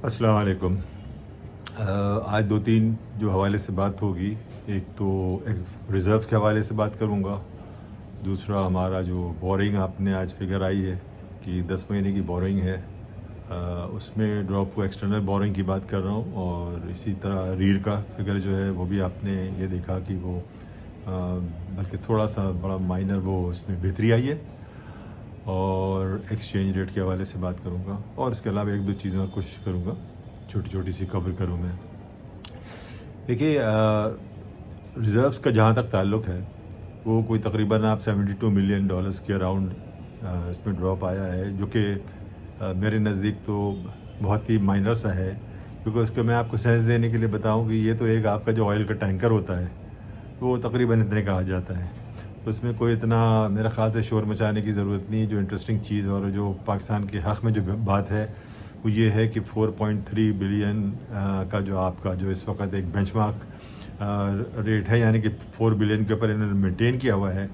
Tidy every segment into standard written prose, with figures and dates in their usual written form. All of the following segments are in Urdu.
السلام علیکم۔ آج دو تین جو حوالے سے بات ہوگی، ایک تو ایک ریزرو کے حوالے سے بات کروں گا، دوسرا ہمارا جو بورنگ آپ نے آج فگر آئی ہے کہ 10 مہینے کی بورنگ ہے، اس میں ڈراپ کو ایکسٹرنل بورنگ کی بات کر رہا ہوں، اور اسی طرح ریڑ کا فگر جو ہے وہ بھی آپ نے یہ دیکھا کہ وہ بلکہ تھوڑا سا بڑا مائنر وہ اس میں بہتری آئی ہے، اور ایکسچینج ریٹ کے حوالے سے بات کروں گا، اور اس کے علاوہ ایک دو چیزیں اور کوشش کروں گا چھوٹی چھوٹی سی کور کروں میں۔ دیکھیے، ریزروز کا جہاں تک تعلق ہے وہ کوئی تقریباً آپ $72 ملین کے اراؤنڈ اس میں ڈراپ آیا ہے، جو کہ میرے نزدیک تو بہت ہی مائنر سا ہے، کیونکہ اس کو میں آپ کو سینس دینے کے لیے بتاؤں کہ یہ تو ایک آپ کا جو آئل کا ٹینکر ہوتا ہے وہ تقریباً اتنے کا آ جاتا ہے، تو اس میں کوئی اتنا میرے خیال سے شور مچانے کی ضرورت نہیں۔ جو انٹرسٹنگ چیز اور جو پاکستان کے حق میں جو بات ہے وہ یہ ہے کہ 4.3 بلین کا جو آپ کا جو اس وقت ایک بینچ مارک ریٹ ہے، یعنی کہ 4 بلین کے اوپر انہوں نے مینٹین کیا ہوا ہے۔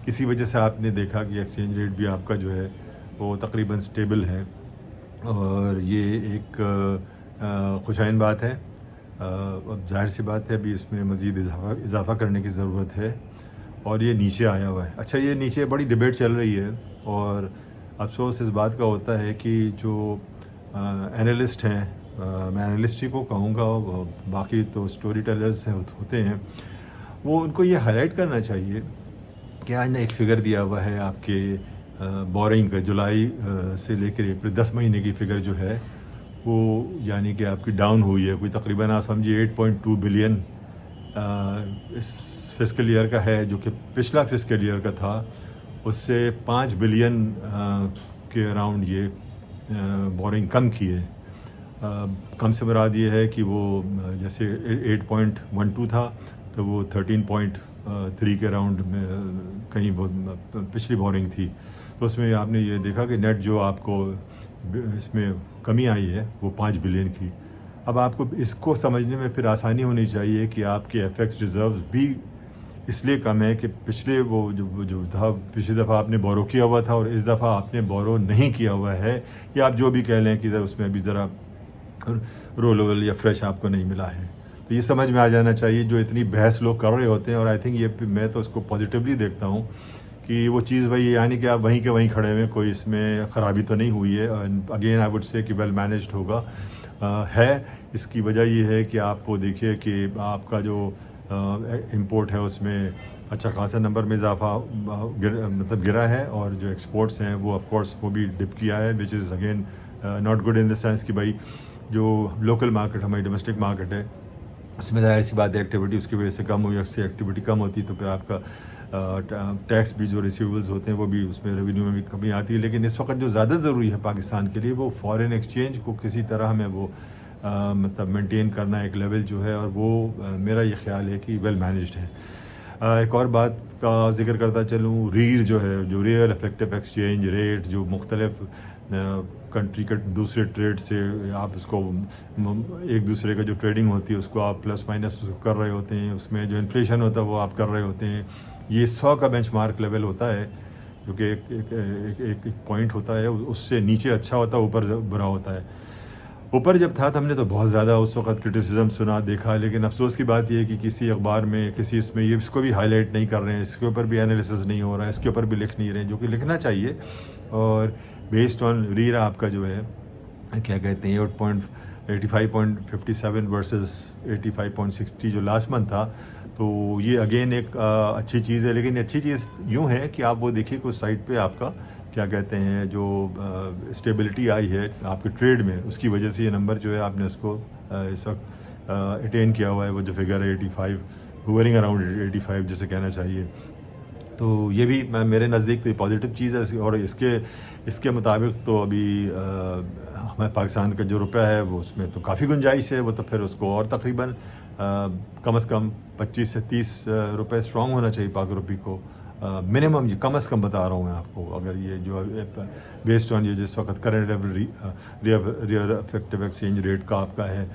اسی وجہ سے آپ نے دیکھا کہ ایکسچینج ریٹ بھی آپ کا جو ہے وہ تقریباً سٹیبل ہے، اور یہ ایک خوشائن بات ہے۔ اب ظاہر سی بات ہے ابھی اس میں مزید اضافہ کرنے کی ضرورت ہے، اور یہ نیچے آیا ہوا ہے۔ اچھا، یہ نیچے بڑی ڈبیٹ چل رہی ہے، اور افسوس اس بات کا ہوتا ہے کہ جو اینالسٹ ہیں، میں اینالسٹ ہی کو کہوں گا، باقی تو سٹوری ٹیلرز ہوتے ہیں، وہ ان کو یہ ہائی لائٹ کرنا چاہیے کہ آج نے ایک فگر دیا ہوا ہے آپ کے بورنگ کا، جولائی سے لے کر اپریل 10 مہینے کی فگر جو ہے وہ یعنی کہ آپ کی ڈاؤن ہوئی ہے، کوئی تقریباً آپ سمجھیے 8.2 بلین اس فسکل ایئر کا ہے، جو کہ پچھلا فسکل ایئر کا تھا اس سے 5 بلین کے اراؤنڈ یہ بورنگ کم کی ہے۔ کم سے مراد یہ ہے کہ وہ جیسے 8.12 تھا تو وہ 13.3 کے اراؤنڈ میں کہیں وہ پچھلی بورنگ تھی، تو اس میں آپ نے یہ دیکھا کہ نیٹ جو آپ کو اس میں کمی آئی ہے وہ 5 بلین کی۔ اب آپ کو اس کو سمجھنے میں پھر آسانی ہونی چاہیے کہ آپ کے ایف ایکس ریزروز بھی اس لیے کم ہے کہ پچھلے وہ جو تھا، پچھلی دفعہ آپ نے بورو کیا ہوا تھا اور اس دفعہ آپ نے بورو نہیں کیا ہوا ہے، یا آپ جو بھی کہہ لیں کہ اس میں ابھی ذرا رولول یا فریش آپ کو نہیں ملا ہے، تو یہ سمجھ میں آ جانا چاہیے۔ جو اتنی بحث لوگ کر رہے ہوتے ہیں، اور آئی تھنک یہ میں تو اس کو پازیٹیولی دیکھتا ہوں کہ وہ چیز وہی، یعنی کہ آپ وہیں کے وہیں کھڑے ہوئے، کوئی اس میں خرابی تو نہیں ہوئی ہے، اگین آئی وڈ سے کہ ویل مینیجڈ ہوگا ہے۔ اس کی وجہ یہ ہے کہ آپ وہ دیکھیے کہ آپ کا جو امپورٹ ہے اس میں اچھا خاصا نمبر میں اضافہ مطلب گرا ہے، اور جو ایکسپورٹس ہیں وہ آف کورس وہ بھی ڈپ کیا ہے، which is again not good in the sense کہ بھائی جو لوکل مارکیٹ ہماری ڈومیسٹک مارکیٹ ہے اس میں ظاہر سی بات ہے ایکٹیویٹی اس کی وجہ سے کم ہوئی، اس سے ایکٹیویٹی کم ہوتی تو پھر آپ کا ٹیکس بھی جو ریسیویبلز ہوتے ہیں وہ بھی اس میں ریونیو میں بھی کمی آتی ہے۔ لیکن اس وقت جو زیادہ ضروری ہے پاکستان کے لیے وہ فارن ایکسچینج کو کسی طرح ہمیں وہ مطلب مینٹین کرنا ایک لیول جو ہے، اور وہ میرا یہ خیال ہے کہ ویل مینیجڈ ہے۔ ایک اور بات کا ذکر کرتا چلوں، ریڑ جو ہے، جو ریئر افیکٹو ایکسچینج ریٹ جو مختلف کنٹری کے دوسرے ٹریڈ سے آپ اس کو ایک دوسرے کا جو ٹریڈنگ ہوتی ہے اس کو آپ پلس مائنس کر رہے ہوتے ہیں، اس میں جو انفلیشن ہوتا ہے وہ آپ کر رہے ہوتے ہیں، یہ 100 کا بینچ مارک لیول ہوتا ہے، جو کہ ایک پوائنٹ ہوتا ہے، اس سے نیچے اچھا ہوتا ہے، اوپر برا ہوتا ہے۔ اوپر جب تھا تو ہم نے تو بہت زیادہ اس وقت کرٹیسزم سنا دیکھا، لیکن افسوس کی بات یہ ہے کہ کسی اخبار میں کسی اس میں یہ اس کو بھی ہائی لائٹ نہیں کر رہے ہیں، اس کے اوپر بھی انالیسز نہیں ہو رہا ہے، اس کے اوپر بھی لکھ نہیں رہے ہیں، جو کہ لکھنا چاہیے۔ اور بیسڈ آن ریرا آپ کا جو ہے کیا کہتے ہیں 85.57 ورسز 85.60 جو لاسٹ منتھ تھا، تو یہ اگین ایک اچھی چیز ہے، لیکن اچھی چیز یوں ہے کہ آپ وہ دیکھیے کہ اس سائٹ پہ آپ کا کیا کہتے ہیں جو اسٹیبلٹی آئی ہے آپ کے ٹریڈ میں، اس کی وجہ سے یہ نمبر جو ہے آپ نے اس کو اس وقت اٹین کیا ہوا ہے، وہ جو فگر ہے 85 ہوورنگ اراؤنڈ 85 جسے کہنا چاہیے، تو یہ بھی میرے نزدیک تو یہ پازیٹیو چیز ہے۔ اور اس کے مطابق تو ابھی ہمارے پاکستان کا جو روپیہ ہے وہ اس میں تو کافی گنجائش ہے، وہ تو پھر اس کو اور تقریباً کم از کم 25 سے 30 روپے اسٹرانگ ہونا چاہیے پاک روپی کو، منیمم یہ کم از کم بتا رہا ہوں میں آپ کو، اگر یہ جو بیسڈ آن یہ جس وقت current real effective exchange rate کا آپ کا ہے،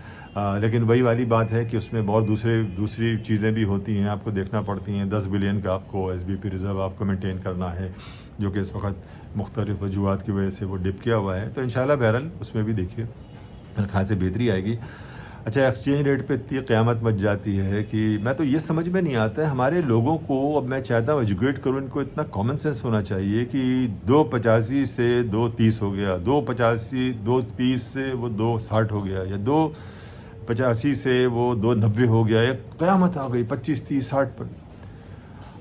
لیکن وہی والی بات ہے کہ اس میں بہت دوسری چیزیں بھی ہوتی ہیں، آپ کو دیکھنا پڑتی ہیں۔ 10 بلین کا آپ کو ایس بی پی ریزرو آپ کو مینٹین کرنا ہے، جو کہ اس وقت مختلف وجوہات کی وجہ سے وہ ڈپ کیا ہوا ہے، تو انشاءاللہ بہرحال اس میں بھی دیکھیے میرے خیال سے بہتری آئے گی. اچھا ایکسچینج ریٹ پہ اتنی قیامت مچ جاتی ہے کہ میں تو یہ سمجھ میں نہیں آتا ہے ہمارے لوگوں کو. اب میں چاہتا ہوں ایجوکیٹ کروں ان کو, اتنا کامن سینس ہونا چاہیے کہ 2.85 سے 2.30 ہو گیا, 2.85 2.30 سے وہ 2.60 ہو گیا, یا 2.85 سے وہ 2.90 ہو گیا, یا قیامت آ گئی 25 30 60 پر.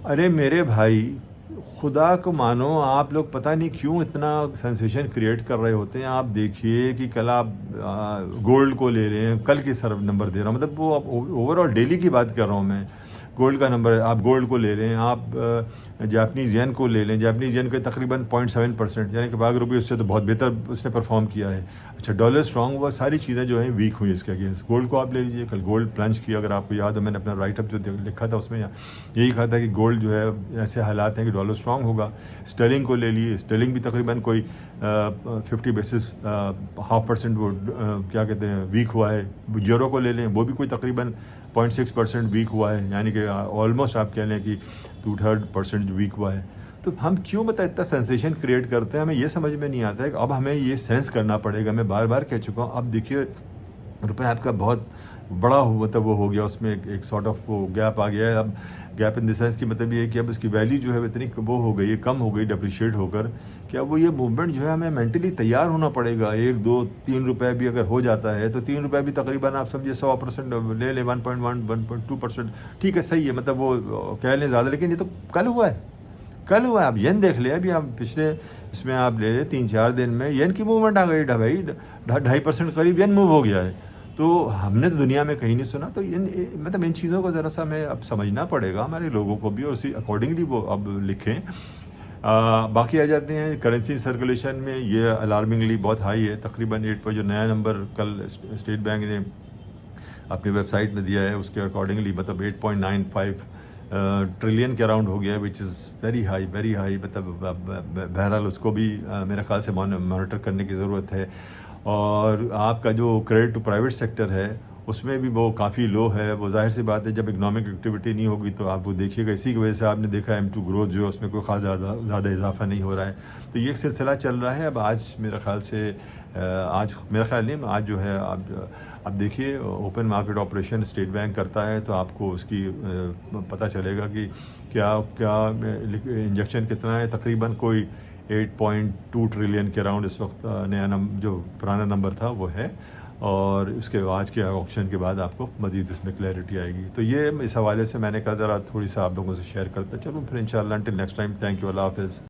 ارے میرے بھائی خدا کو مانو, آپ لوگ پتہ نہیں کیوں اتنا سینسیشن کریٹ کر رہے ہوتے ہیں. آپ دیکھیے کہ کل آپ گولڈ کو لے رہے ہیں, کل کے سر نمبر دے رہا ہوں, مطلب وہ اوور آل ڈیلی کی بات کر رہا ہوں میں. گولڈ کا نمبر آپ گولڈ کو لے رہے ہیں, آپ جاپنیز ین کو لے لیں, جاپنیز ین کے تقریباً 0.7%, یعنی کہ باغ روپیے اس سے تو بہت بہتر اس نے پرفارم کیا ہے. اچھا ڈالر اسٹرانگ ہوا, ساری چیزیں جو ہیں ویک ہوئی اس کے اگینسٹ. گولڈ کو آپ لے لیجیے, کل گولڈ پلنج کیا, اگر آپ کو یاد ہے میں نے اپنا رائٹ اپ جو لکھا تھا اس میں یہی کہا تھا کہ گولڈ جو ہے ایسے حالات ہیں کہ ڈالر اسٹرانگ ہوگا. اسٹرلنگ کو لے لیے, اسٹرلنگ بھی تقریباً کوئی 50 بیسس 0.5% وہ کیا کہتے ہیں ویک ہوا ہے. یورو کو لے لیں, وہ بھی کوئی تقریباً 0.6% ویک ہوا ہے, یعنی کہ آلموسٹ آپ کہہ لیں کہ 2/3% ویک ہوا ہے. تو ہم کیوں اتنا سینسیشن کریٹ کرتے ہیں, ہمیں یہ سمجھ میں نہیں آتا ہے کہ اب ہمیں یہ سینس کرنا پڑے گا. میں بار بار کہہ چکا ہوں. اب دیکھیے روپے آپ کا بہت بڑا مطلب وہ ہو گیا, اس میں ایک سارٹ آف وہ گیپ آ گیا ہے. اب گیپ ان دی سینس کی مطلب یہ ہے کہ اب اس کی ویلیو جو ہے اتنی وہ ہو گئی ہے, کم ہو گئی ڈپریشیٹ ہو کر, کہ اب وہ یہ موومنٹ جو ہے ہمیں مینٹلی تیار ہونا پڑے گا. 1 2 3 روپے بھی اگر ہو جاتا ہے تو 3 روپے بھی تقریباً آپ سمجھیے 100% لے لیں, 1.1 1.2%, ٹھیک ہے صحیح ہے, مطلب وہ کہہ لیں زیادہ, لیکن یہ تو کل ہوا ہے. کل ہوا ہے. آپ ین دیکھ لیں, ابھی آپ پچھلے اس میں آپ لے لیں 3-4 دن میں ین کی موومنٹ آ گئی, 2.5% قریب ین موو ہو گیا ہے. تو ہم نے تو دنیا میں کہیں نہیں سنا. تو مطلب ان چیزوں کو ذرا سا ہمیں اب سمجھنا پڑے گا ہمارے لوگوں کو بھی, اور اسی اکارڈنگلی وہ اب لکھیں. باقی آ جاتے ہیں کرنسی سرکولیشن میں. یہ الارمنگلی بہت ہائی ہے, تقریباً 8 پر جو نیا نمبر کل اسٹیٹ بینک نے اپنی ویب سائٹ میں دیا ہے اس کے اکارڈنگلی مطلب 8.95 ٹریلین کے اراؤنڈ ہو گیا ہے, وچ از ویری ہائی. مطلب بہرحال اس کو بھی میرے خیال سے مانیٹر کرنے کی ضرورت ہے. اور آپ کا جو کریڈٹ ٹو پرائیویٹ سیکٹر ہے اس میں بھی وہ کافی لو ہے. وہ ظاہر سی بات ہے جب اکنامک ایکٹیویٹی نہیں ہوگی تو آپ وہ دیکھیے گا, اسی کی وجہ سے آپ نے دیکھا M2 گروتھ جو ہے اس میں کوئی خاص زیادہ اضافہ نہیں ہو رہا ہے. تو یہ ایک سلسلہ چل رہا ہے. اب آج میرا خیال سے میرا خیال نہیں, آج جو ہے اب دیکھیے open market operation state bank کرتا ہے تو آپ کو اس کی پتہ چلے گا کہ کیا انجیکشن کتنا ہے. تقریباً کوئی 8.2 ٹریلین کے اراؤنڈ اس وقت نیا جو پرانا نمبر تھا وہ ہے, اور اس کے آج کے آکشن کے بعد آپ کو مزید اس میں کلیئرٹی آئے گی. تو یہ اس حوالے سے میں نے کہا ذرا تھوڑی سا آپ لوگوں سے شیئر کرتا چلوں. پھر انشاءاللہ until next time, thank you, اللہ حافظ.